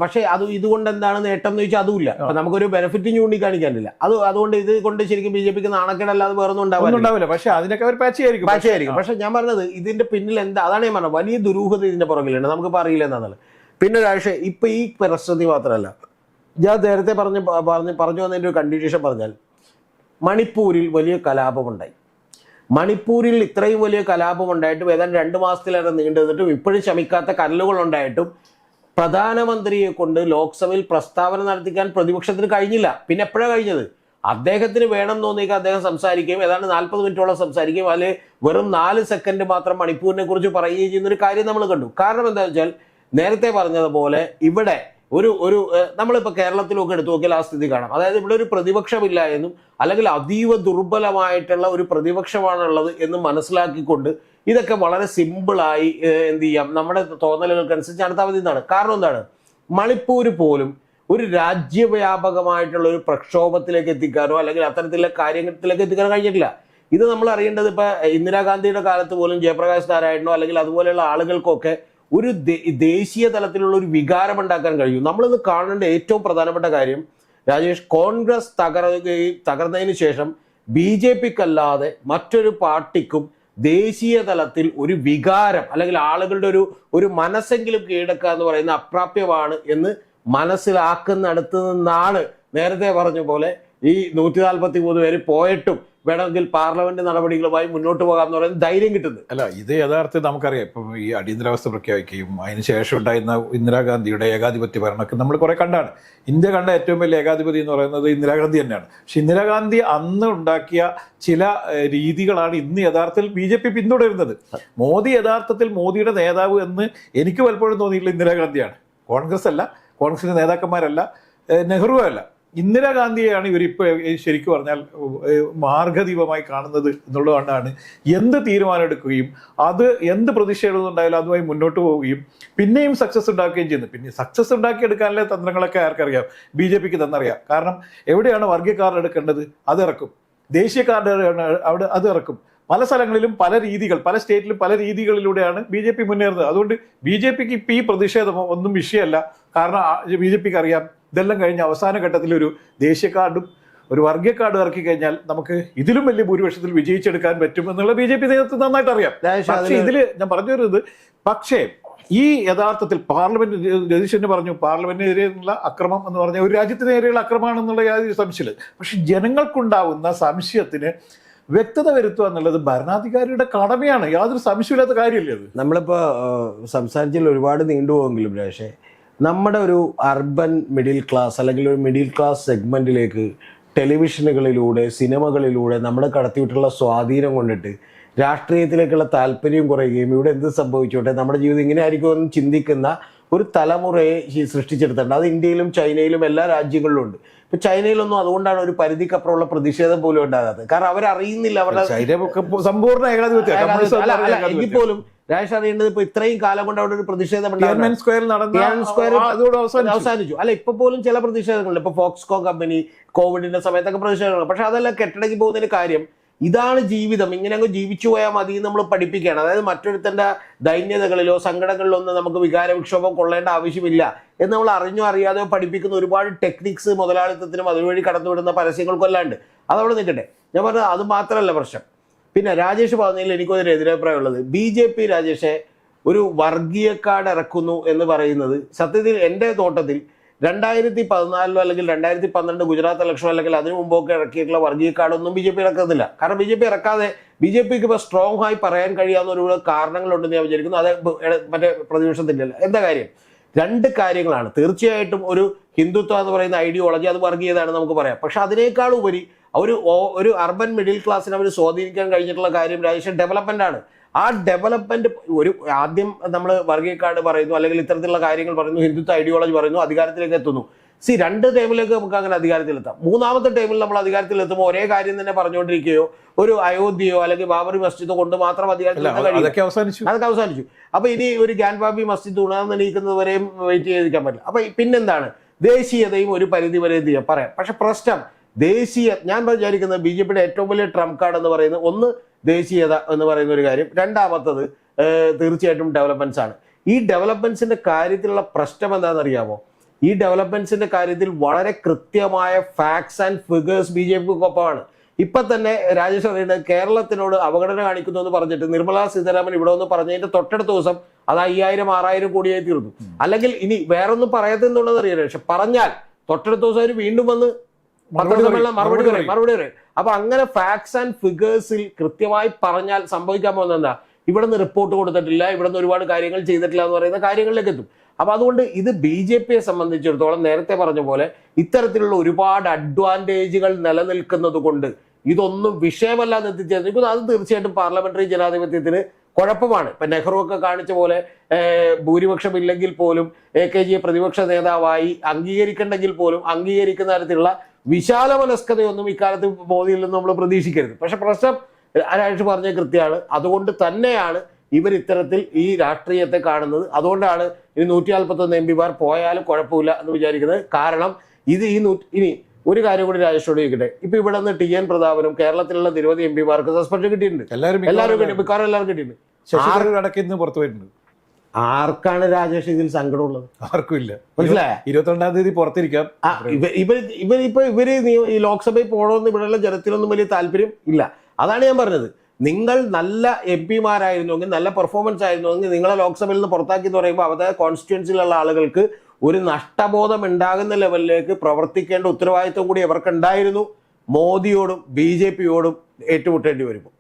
പക്ഷെ അത് ഇതുകൊണ്ട് എന്താണ് നേട്ടം എന്ന് ചോദിച്ചാൽ അതുമില്ല. നമുക്കൊരു ബെനിഫിറ്റ് ചൂണ്ടിക്കാണിക്കാനില്ല. അതുകൊണ്ട് ഇത് കൊണ്ട് ശരിക്കും BJPക്ക് നാണക്കേടല്ലാതെ വേറൊന്നും ഉണ്ടാവില്ല. പക്ഷെ അതിനൊക്കെ അവർ പാച്ചായിരിക്കും. പക്ഷെ ഞാൻ പറഞ്ഞത് ഇതിന്റെ പിന്നിൽ എന്താ, അതാണ് ഞാൻ പറഞ്ഞത്, വലിയ ദുരൂഹത ഇതിന്റെ പുറകിലുണ്ട്. നമുക്കിപ്പോൾ അറിയില്ല എന്നാണ്. പിന്നെ ഒരാഴ്ച ഇപ്പൊ ഈ പ്രശ്നത്തിൽ മാത്രമല്ല, ഞാൻ നേരത്തെ പറഞ്ഞു വന്നതിന്റെ ഒരു കണ്ടീഷൻ പറഞ്ഞാൽ, മണിപ്പൂരിൽ വലിയ കലാപമുണ്ടായി. മണിപ്പൂരിൽ ഇത്രയും വലിയ കലാപം ഉണ്ടായിട്ടും ഏതാണ്ട് 2 മാസത്തിലേറെ നീണ്ടു നിന്നിട്ടും ഇപ്പോഴും ശമിക്കാത്ത കരലുകൾ ഉണ്ടായിട്ടും പ്രധാനമന്ത്രിയെ കൊണ്ട് ലോക്സഭയിൽ പ്രസ്താവന നടത്തിക്കാൻ പ്രതിപക്ഷത്തിന് കഴിഞ്ഞില്ല. പിന്നെ എപ്പോഴാണ് കഴിഞ്ഞത്? അദ്ദേഹത്തിന് വേണം തോന്നിയൊക്കെ അദ്ദേഹം സംസാരിക്കുകയും ഏതാണ്ട് 40 മിനിറ്റോളം സംസാരിക്കുകയും അതിൽ വെറും 4 സെക്കൻഡ് മാത്രം മണിപ്പൂരിനെ കുറിച്ച് പറയുകയും ചെയ്യുന്ന ഒരു കാര്യം നമ്മൾ കണ്ടു. കാരണം എന്താ വെച്ചാൽ നേരത്തെ പറഞ്ഞതുപോലെ ഇവിടെ ഒരു നമ്മളിപ്പോൾ കേരളത്തിലൊക്കെ എടുത്തു നോക്കിയാൽ ആ സ്ഥിതി കാണാം. അതായത് ഇവിടെ ഒരു പ്രതിപക്ഷമില്ല എന്നും അല്ലെങ്കിൽ അതീവ ദുർബലമായിട്ടുള്ള ഒരു പ്രതിപക്ഷമാണുള്ളത് എന്ന് മനസ്സിലാക്കിക്കൊണ്ട് ഇതൊക്കെ വളരെ സിമ്പിളായി എന്ത് ചെയ്യാം, നമ്മുടെ തോന്നലുകൾക്കനുസരിച്ച് നടത്താൻ മതി എന്നാണ്. കാരണം എന്താണ്, മണിപ്പൂർ പോലും ഒരു രാജ്യവ്യാപകമായിട്ടുള്ള ഒരു പ്രക്ഷോഭത്തിലേക്ക് എത്തിക്കാനോ അല്ലെങ്കിൽ അത്തരത്തിലുള്ള കാര്യത്തിലേക്ക് എത്തിക്കാനോ കഴിഞ്ഞിട്ടില്ല. ഇത് നമ്മൾ അറിയേണ്ടത് ഇപ്പൊ ഇന്ദിരാഗാന്ധിയുടെ കാലത്ത് പോലും ജയപ്രകാശ് നാരായണനോ അല്ലെങ്കിൽ അതുപോലെയുള്ള ആളുകൾക്കൊക്കെ ഒരു ദേശീയ തലത്തിലുള്ള ഒരു വികാരം ഉണ്ടാക്കാൻ കഴിയും. നമ്മളിന്ന് കാണേണ്ട ഏറ്റവും പ്രധാനപ്പെട്ട കാര്യം രാജേഷ്, കോൺഗ്രസ് തകർന്നതിന് ശേഷം BJPക്കല്ലാതെ മറ്റൊരു പാർട്ടിക്കും ദേശീയ തലത്തിൽ ഒരു വികാരം അല്ലെങ്കിൽ ആളുകളുടെ ഒരു മനസ്സെങ്കിലും കീഴടക്കുക എന്ന് പറയുന്ന അപ്രാപ്യമാണ് എന്ന് മനസ്സിലാക്കുന്നിടത്ത് നിന്നാണ് നേരത്തെ പറഞ്ഞ പോലെ ഈ 143 പേര് പോയിട്ടും വേണമെങ്കിൽ പാർലമെന്റ് നടപടികളുമായി മുന്നോട്ട് പോകാം എന്ന് പറയുന്നത് ധൈര്യം കിട്ടുന്നത്. അല്ല, ഇത് യഥാർത്ഥത്തിൽ നമുക്കറിയാം. ഇപ്പം ഈ അടിയന്തരാവസ്ഥ പ്രഖ്യാപിക്കുകയും അതിനുശേഷം ഉണ്ടായിരുന്ന ഇന്ദിരാഗാന്ധിയുടെ ഏകാധിപത്യ ഭരണമൊക്കെ നമ്മൾ കുറെ കണ്ടാണ്. ഇന്ത്യ കണ്ട ഏറ്റവും വലിയ ഏകാധിപതി എന്ന് പറയുന്നത് ഇന്ദിരാഗാന്ധി തന്നെയാണ്. പക്ഷെ ഇന്ദിരാഗാന്ധി അന്ന് ഉണ്ടാക്കിയ ചില രീതികളാണ് ഇന്ന് യഥാർത്ഥത്തിൽ BJP പിന്തുടരുന്നത്. മോദി യഥാർത്ഥത്തിൽ മോദിയുടെ നേതാവ് എന്ന് എനിക്ക് പലപ്പോഴും തോന്നിയിട്ടുള്ള ഇന്ദിരാഗാന്ധിയാണ്. കോൺഗ്രസ് അല്ല, കോൺഗ്രസിന്റെ നേതാക്കന്മാരല്ല, നെഹ്റു അല്ല, ഇന്ദിരാഗാന്ധിയെയാണ് ഇവരിപ്പോൾ ശരിക്കും പറഞ്ഞാൽ മാർഗദീപമായി കാണുന്നത് എന്നുള്ളതുകൊണ്ടാണ് എന്ത് തീരുമാനം എടുക്കുകയും അത് എന്ത് പ്രതിഷേധം ഉണ്ടായാലും അതുമായി മുന്നോട്ട് പോവുകയും പിന്നെയും സക്സസ് ഉണ്ടാക്കുകയും ചെയ്യുന്നത്. പിന്നെ സക്സസ് ഉണ്ടാക്കിയെടുക്കാനുള്ള തന്ത്രങ്ങളൊക്കെ ആർക്കറിയാം, BJPക്ക് തന്നറിയാം. കാരണം എവിടെയാണ് വർഗീയ കാർഡ് എടുക്കേണ്ടത് അത് ഇറക്കും, ദേശീയ കാർഡ് അവിടെ അത് ഇറക്കും. പല സ്ഥലങ്ങളിലും പല രീതികൾ, പല സ്റ്റേറ്റിലും പല രീതികളിലൂടെയാണ് BJP മുന്നേറുന്നത്. അതുകൊണ്ട് BJPക്ക് ഇപ്പം ഈ പ്രതിഷേധമോ ഒന്നും വിഷയമല്ല. കാരണം BJPക്ക് അറിയാം ഇതെല്ലാം കഴിഞ്ഞ അവസാന ഘട്ടത്തിൽ ഒരു ദേശീയ കാർഡും ഒരു വർഗീയ കാർഡും ഇറക്കി കഴിഞ്ഞാൽ നമുക്ക് ഇതിലും വലിയ ഭൂരിപക്ഷത്തിൽ വിജയിച്ചെടുക്കാൻ പറ്റും എന്നുള്ള BJP നേതൃത്വം നന്നായിട്ട് അറിയാം. പക്ഷേ ഇതിൽ ഞാൻ പറഞ്ഞു വരുന്നത്, പക്ഷേ ഈ യഥാർത്ഥത്തിൽ പാർലമെന്റ്, രതീഷ് പറഞ്ഞു പാർലമെന്റിനെതിരെയുള്ള അക്രമം എന്ന് പറഞ്ഞാൽ ഒരു രാജ്യത്തിന് നേരെയുള്ള അക്രമമാണെന്നുള്ള യാതൊരു സംശയമില്ല. പക്ഷെ ജനങ്ങൾക്കുണ്ടാവുന്ന സംശയത്തിന് വ്യക്തത വരുത്തുക എന്നുള്ളത് ഭരണാധികാരിയുടെ കടമയാണ്. യാതൊരു സംശയമില്ലാത്ത കാര്യമല്ലേ അത്. നമ്മളിപ്പോൾ സംസാരിച്ചതിൽ ഒരുപാട് നീണ്ടുപോകുമെങ്കിലും പക്ഷേ നമ്മുടെ ഒരു അർബൻ മിഡിൽ ക്ലാസ് അല്ലെങ്കിൽ ഒരു മിഡിൽ ക്ലാസ് സെഗ്മെന്റിലേക്ക് ടെലിവിഷനുകളിലൂടെ സിനിമകളിലൂടെ നമ്മൾ കടത്തിവിട്ടുള്ള സ്വാധീനം കൊണ്ടിട്ട് രാഷ്ട്രീയത്തിലേക്കുള്ള താല്പര്യം കുറയുകയും ഇവിടെ എന്ത് സംഭവിച്ചോട്ടെ നമ്മുടെ ജീവിതം ഇങ്ങനെ ആയിരിക്കുമെന്ന് ചിന്തിക്കുന്ന ഒരു തലമുറയെ സൃഷ്ടിച്ചെടുത്തിട്ടുണ്ട്. അത് ഇന്ത്യയിലും ചൈനയിലും എല്ലാ രാജ്യങ്ങളിലും ഉണ്ട്. ഇപ്പൊ ചൈനയിലൊന്നും അതുകൊണ്ടാണ് ഒരു പരിധിക്കപ്പുറമുള്ള പ്രതിഷേധം പോലും ഉണ്ടാകാത്തത്. കാരണം അവരറിയുന്നില്ല അവരുടെ സമ്പൂർണ്ണ ഏകാധിപത്യം. എങ്കിൽ പോലും രാജേഷ് അറിയേണ്ടത് ഇപ്പൊ ഇത്രയും കാലം കൊണ്ട് അവിടെ ഒരു പ്രതിഷേധം അവസാനിച്ചു. അല്ല, ഇപ്പൊ പോലും ചില പ്രതിഷേധങ്ങളുണ്ട്. ഇപ്പൊ ഫോക്സ്കോൺ കമ്പനി കോവിഡിന്റെ സമയത്തൊക്കെ പ്രതിഷേധങ്ങളുണ്ട്. പക്ഷെ അതെല്ലാം കെട്ടടക്കി പോകുന്നതിന് കാര്യം ഇതാണ് ജീവിതം, ഇങ്ങനെ അങ്ങ് ജീവിച്ചു പോയാൽ മതി നമ്മൾ പഠിപ്പിക്കുകയാണ്. അതായത് മറ്റൊരുത്തന്റെ ദൈന്യതകളിലോ സങ്കടങ്ങളിലോ ഒന്നും നമുക്ക് വികാര വിക്ഷോഭം കൊള്ളേണ്ട ആവശ്യമില്ല എന്ന് നമ്മൾ അറിഞ്ഞോ അറിയാതെയോ പഠിപ്പിക്കുന്ന ഒരുപാട് ടെക്നിക്സ് മുതലാളിത്തത്തിനും അതുവഴി കടന്നുവിടുന്ന പരസ്യങ്ങൾക്കൊല്ലാണ്ട് അതവിടെ നിൽക്കട്ടെ. ഞാൻ പറഞ്ഞത് അത് മാത്രമല്ല പ്രശ്നം. പിന്നെ രാജേഷ് പറഞ്ഞതിൽ എനിക്കൊരു എതിരഭിപ്രായം ഉള്ളത്, BJP രാജേഷെ ഒരു വർഗീയ കാർഡ് ഇറക്കുന്നു എന്ന് പറയുന്നത് സത്യത്തിൽ എൻ്റെ തോട്ടത്തിൽ 2014 അല്ലെങ്കിൽ 2012 ഗുജറാത്ത് ഇലക്ഷൻ അല്ലെങ്കിൽ അതിനു മുമ്പൊക്കെ ഇറക്കിയിട്ടുള്ള വർഗീയ കാർഡൊന്നും BJP ഇറക്കുന്നില്ല. കാരണം BJP ഇറക്കാതെ BJPക്ക് ഇപ്പോൾ സ്ട്രോങ് ആയി പറയാൻ കഴിയാവുന്ന ഒരുപാട് കാരണങ്ങളുണ്ടെന്ന് ഞാൻ വിചാരിക്കുന്നു. അത് മറ്റേ പ്രതിപക്ഷത്തിൻ്റെ അല്ല. എന്താ കാര്യം? രണ്ട് കാര്യങ്ങളാണ്. തീർച്ചയായിട്ടും ഒരു ഹിന്ദുത്വം എന്ന് പറയുന്ന ഐഡിയോളജി അത് വർഗീയതാണ് നമുക്ക് പറയാം. പക്ഷെ അതിനേക്കാൾ ഉപരി ഒരു അർബൻ മിഡിൽ ക്ലാസ്സിനെ അവർ സ്വാധീനിക്കാൻ കഴിഞ്ഞിട്ടുള്ള കാര്യം രാജേഷ് ഡെവലപ്മെന്റ് ആണ്. ആ ഡെവലപ്മെന്റ് ആദ്യം നമ്മൾ വർഗീയ കാർഡ് പറയുന്നു അല്ലെങ്കിൽ ഇത്തരത്തിലുള്ള കാര്യങ്ങൾ പറയുന്നു, ഹിന്ദുത്വ ഐഡിയോളജി പറയുന്നു, അധികാരത്തിലേക്ക് എത്തുന്നു. രണ്ട് ടൈമിലേക്ക് നമുക്ക് അങ്ങനെ അധികാരത്തിലെത്താം. മൂന്നാമത്തെ ടൈമിൽ നമ്മൾ അധികാരത്തിലെത്തുമ്പോൾ ഒരേ കാര്യം തന്നെ പറഞ്ഞുകൊണ്ടിരിക്കുകയോ ഒരു അയോധ്യയോ അല്ലെങ്കിൽ ബാബറി മസ്ജിദോ കൊണ്ട് മാത്രം അധികാരത്തിലെത്താൻ അതൊക്കെ അവസാനിച്ചു. അപ്പൊ ഇനി ഒരു ഗ്യാൻബാബി മസ്ജിദ് ഉണർന്നെണീക്കുന്നത് വരെയും വെയിറ്റ് ചെയ്തിരിക്കാൻ പറ്റില്ല. അപ്പൊ പിന്നെന്താണ്, ദേശീയതയും ഒരു പരിധി വരെ എന്ത് ചെയ്യാം പറയാം. പക്ഷെ പ്രശ്നം ഞാൻ വിചാരിക്കുന്നത് BJPയുടെ ഏറ്റവും വലിയ ട്രംപ് കാർഡ് എന്ന് പറയുന്നത് ഒന്ന് ദേശീയത എന്ന് പറയുന്ന ഒരു കാര്യം, രണ്ടാമത്തത് തീർച്ചയായിട്ടും ഡെവലപ്മെന്റ്സ് ആണ്. ഈ ഡെവലപ്മെന്റ്സിന്റെ കാര്യത്തിലുള്ള പ്രശ്നം എന്താണെന്നറിയാമോ? ഈ ഡെവലപ്മെന്റ്സിന്റെ കാര്യത്തിൽ വളരെ കൃത്യമായ ഫാക്ട്സ് ആൻഡ് ഫിഗേഴ്സ് BJPക്കൊപ്പമാണ്. ഇപ്പൊ തന്നെ രാജേഷ് പറയുന്നത് കേരളത്തിനോട് അവഗണന കാണിക്കുന്നു എന്ന് പറഞ്ഞിട്ട് നിർമ്മലാ സീതാരാമൻ ഇവിടെ ഒന്ന് പറഞ്ഞതിന്റെ തൊട്ടടുത്ത ദിവസം അത് 5000-6000 കോടിയായി തീർന്നു. അല്ലെങ്കിൽ ഇനി വേറൊന്നും പറയാത്തെന്നുള്ളത് അറിയാം. പക്ഷെ പറഞ്ഞാൽ തൊട്ടടുത്ത ദിവസം അവർ വീണ്ടും വന്ന് മറുപടി പറയും. അപ്പൊ അങ്ങനെ ഫാക്ട്സ് ആൻഡ് ഫിഗേഴ്സിൽ കൃത്യമായി പറഞ്ഞാൽ സംഭവിക്കാൻ പോകുന്നത് എന്താ, ഇവിടെ നിന്ന് റിപ്പോർട്ട് കൊടുത്തിട്ടില്ല, ഇവിടെ നിന്ന് ഒരുപാട് കാര്യങ്ങൾ ചെയ്തിട്ടില്ല എന്ന് പറയുന്ന കാര്യങ്ങളിലേക്ക് എത്തും. അപ്പൊ അതുകൊണ്ട് ഇത് BJPയെ സംബന്ധിച്ചിടത്തോളം നേരത്തെ പറഞ്ഞ പോലെ ഇത്തരത്തിലുള്ള ഒരുപാട് അഡ്വാൻറ്റേജുകൾ നിലനിൽക്കുന്നത് കൊണ്ട് ഇതൊന്നും വിഷയമല്ലാതെ എത്തിച്ചേർന്നു. ഇപ്പൊ അത് തീർച്ചയായിട്ടും പാർലമെന്ററി ജനാധിപത്യത്തിന് കുഴപ്പമാണ്. ഇപ്പം നെഹ്റു ഒക്കെ കാണിച്ച പോലെ ഭൂരിപക്ഷം ഇല്ലെങ്കിൽ പോലും AKGയെ പ്രതിപക്ഷ നേതാവായി അംഗീകരിക്കണ്ടെങ്കിൽ പോലും അംഗീകരിക്കുന്ന തരത്തിലുള്ള വിശാല മനസ്കതയൊന്നും ഇക്കാലത്ത് മോദിയിൽ നിന്ന് നമ്മൾ പ്രതീക്ഷിക്കരുത്. പക്ഷെ പ്രശ്നം രാജേഷ് പറഞ്ഞ കൃത്യമാണ്. അതുകൊണ്ട് തന്നെയാണ് ഇവർ ഇത്തരത്തിൽ ഈ രാഷ്ട്രീയത്തെ കാണുന്നത്. അതുകൊണ്ടാണ് ഇനി 141 MP പോയാലും കുഴപ്പമില്ല എന്ന് വിചാരിക്കുന്നത്. കാരണം ഇത് ഇനി ഒരു കാര്യം കൂടി രാജേഷോട് ചോദിക്കട്ടെ. ഇപ്പൊ ഇവിടെ നിന്ന് TN പ്രതാപനും കേരളത്തിലുള്ള നിരവധി MP സസ്പെൻഷൻ കിട്ടിയിട്ടുണ്ട്. എല്ലാവരും പുറത്തു വരുന്നുണ്ട്. ആർക്കാണ് രാജേഷ് ഇതിൽ സങ്കടമുള്ളത്? ആർക്കും ഇല്ല. മനസ്സിലായ 22-ാം തീയതി പുറത്തിരിക്കാം. ഇവര് ഈ ലോക്സഭയിൽ പോകണമെന്ന് ഇവിടെയുള്ള ജനത്തിനൊന്നും വലിയ താല്പര്യം ഇല്ല. അതാണ് ഞാൻ പറഞ്ഞത്. നിങ്ങൾ നല്ല MP നല്ല പെർഫോമൻസ് ആയിരുന്നുവെങ്കിൽ നിങ്ങളെ ലോക്സഭയിൽ നിന്ന് പുറത്താക്കി എന്ന് പറയുമ്പോൾ അവരുടെ കോൺസ്റ്റിറ്റ്യുവൻസിയിലുള്ള ആളുകൾക്ക് ഒരു നഷ്ടബോധം ഉണ്ടാകുന്ന ലെവലിലേക്ക് പ്രവർത്തിക്കേണ്ട ഉത്തരവാദിത്വം കൂടി അവർക്കുണ്ടായിരുന്നു. മോദിയോടും BJPയോടും ഏറ്റുമുട്ടേണ്ടി വരുമ്പോൾ